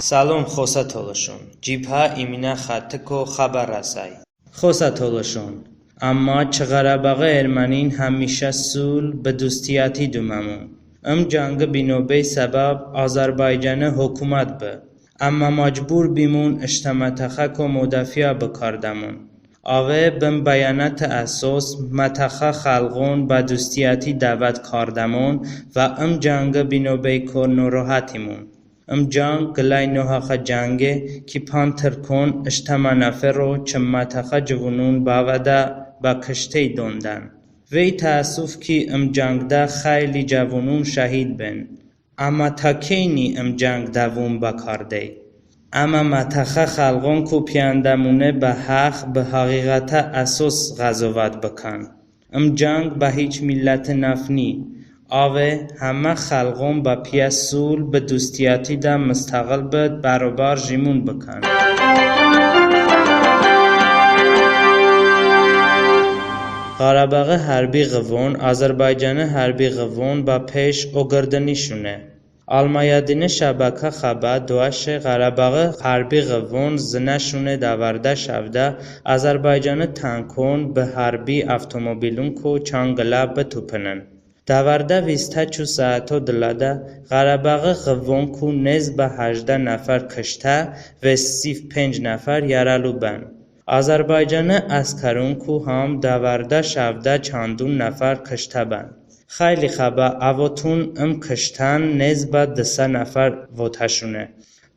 سلام خوستولشون جیبها ایمینا خطکو خبر رسای خوستولشون اما چغراباغ ارمنین همیشه سول به دوستیاتی دوممون جنگ بینوبه سبب آذربایجان حکومت به اما مجبور بیمون اشتمتخک و مدافع بکردمون آوه بم بیانات اساس متخا خلقون با دوستیاتی دعوت کردمون و جنگ بینوبه که نروحاتیمون جنگ گلای نوحاق جنگه که پانتر کن اشتمنافر رو چمتخا جوونون باوده با کشته دوندن وی تاسف که جنگ ده خیلی جوونون شهید بن اما تاکینی جنگ دوون بکرده اما متخا خلقون کو پیاندمونه به حق به حقیقت اساس غزوات بکن جنگ به هیچ ملت نفنی آوه همه خلقون با پیاسول به دوستیاتی ده مستقل بد برابر جیمون بکن قره‌باغ حربی قوون آذربایجان حربی قوون با پیش اوگردنی شونه آلمایادین شبکه خبر دواش قره‌باغ حربی قوون زنشونه داورده شوده آذربایجان تانکون به حربی افtomobilون کو چانگلا بتوپنن داورده ویسته چو ساعتو دلاده قره‌باغ قوون کو نز به 18 نفر کشته و 35 نفر یارالو بن آذربایجان اسکرون کو هم داورده شوده چندون نفر کشته بن خیلی خبر اوتون کشتن نز به 2 نفر وتشونه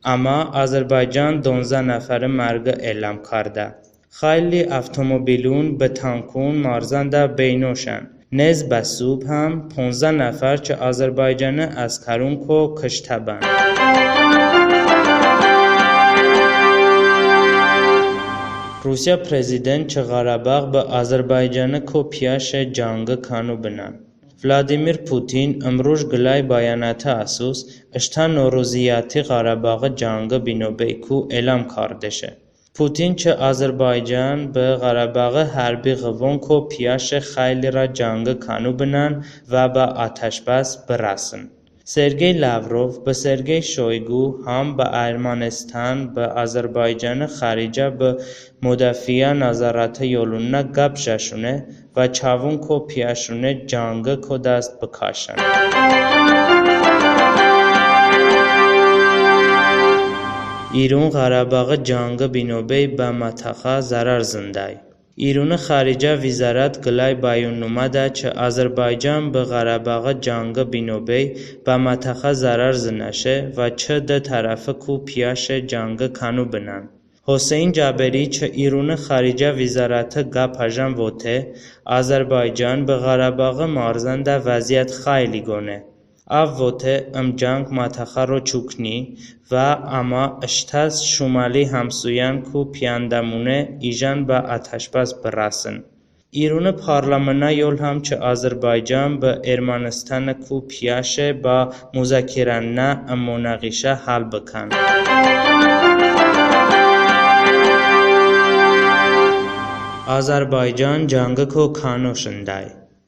اما آذربایجان 12 نفر مرگ اعلام کرده خیلی افtomobilون به تانکون مارزنده بینوشن نز به صبح هم 15 نفر چه آذربایجان اسکرون کو کشته بن روسیا پرزیدنت چه قره‌باغ به آذربایجان کو پیاش جنگ کانو بنن ولادیمیر پوتین امروز گلای بیانات اساس اشتا نوروزیاتی قره‌باغ جنگ بینوبه کو اعلام کرده شه پوتین چه آذربایجان به قره‌باغ حربی قوون کو پیاش خیلی را جنگ کانو بنن و به آتشبس برسن سرگئی لاوروف به سرگئی شویگو هم به ارمنستان به آذربایجان خارجه به مدافع نظارت یولونه گپ جشونه و چاون کو پیاشونه جنگ کو دست بکشن ایران قره‌باغ جنگ بینوبه به متخا ضرر زندای ایران خارجه وزارت گلای بیاننامه ده چه آذربایجان به قره‌باغ جنگ بینوبه به متخا ضرر زنشه و چه ده طرف کو پیاش جنگ کانو بنن حسین جابری چه ایران خارجه وزارت گپاجان وته آذربایجان به قره‌باغ مارزنده وضعیت خیلی گونه وته جنگ متخا رو چوکنی و اما اشتاز شمالی همسویان کو پیاندمونه ایجان به آتشبس برسن ایران پارلمانه یول هم چه آذربایجان به ارمنستان کو پیاشه با مذاکرانه مناقشه حل بکن آذربایجان جنگ کو کانو شندای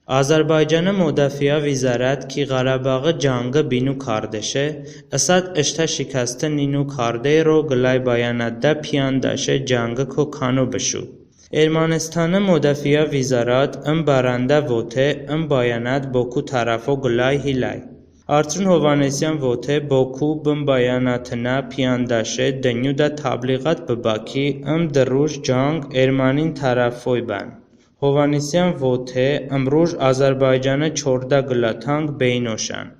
آذربایجان مدافع وزارت کی قره‌باغ جنگ بینو کاردشه اسد اشتا شکسته نینو کارده رو گلای بیانات ده پیانداشه جنگ کو کانو بشو ارمنستان مدافع وزارت بارنده وته بیانات بوکو طرفو گلای هیلای ارتون هوانسیان وته بوکو بم بیانات نه پیانداشه دنیو ده تبلیغات بباکی در روش جنگ ارمنین طرفوی بن هوانسیان وته امروز آذربایجان 14 گلاتانگ بینوشن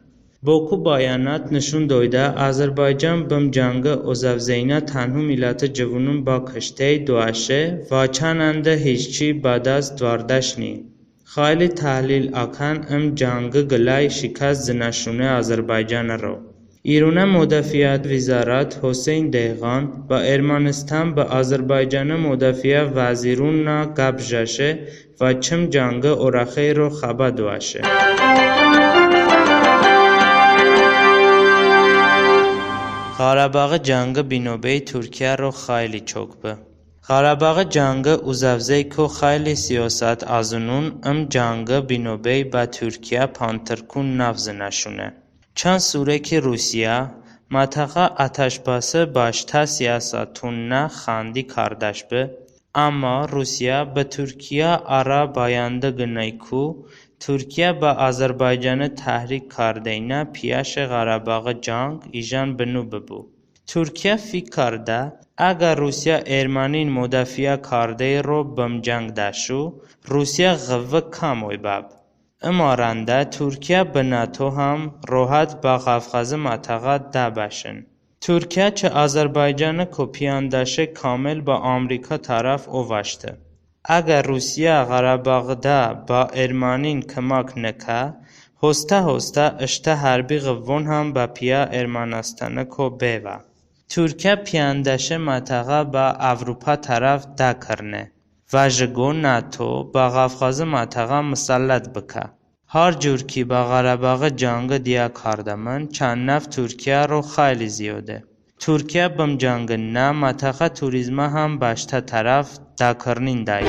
بوکو بیانات نشون دویده آذربایجان بم جنگ اوزافزینه تنها ملت جوونون با کشته دواشه و چنانده هیچی بعد از دواردش نی خیلی تحلیل اکن جنگ گلای شکست زنشونه آذربایجان رو ایران مدافعیت وزارت حسین دهقان با ارمنستان به آذربایجان مدافع وزیرون نا گپ جشه و چم جنگ اورخی رو خبر دواشه قره‌باغ جنگ بینوبه ترکیه رو خیلی چوک به قره‌باغ جنگ اوزافزی کو خیلی سیاست ازونون جنگ بینوبه با ترکیه پانترکون نفز نشونه چند سوره که روسیه Matağa ateşbası başta siyasetuna xandi kardeş be. Ama Rusya be Türkiye ara bayanda gınay ku Türkiye be Azerbaycan'ı tahrik kardeyna piyaş Qarabağ jang ijan binu bibu. Türkiye fikirde اگر روسیا ارمنین مدافع کرده رو بم جنگ داشو روسیا قوه کم وی باب. اما رنده ترکیه به ناتو هم راحت با قفقاز منطقه ده باشن. ترکیه چه آذربایجان کپیان داشه کامل با آمریکا طرف اوشته. اگر روسیا قره‌باغ ده با ارمنین کمک نکه هسته اشته حربی قوون هم با پیا ارمنستان کو بیوه. ترکیه پیاندشه منطقه با اروپا طرف ده کرنه و جگو ناتو با قفقاز منطقه مسلط بکه. هر جور کی با قره‌باغ جنگ دیا کردمن چند نفت ترکیه رو خیلی زیاده. ترکیه بم جنگ نه منطقه توریسم هم باشته طرف ده کرنین دایی.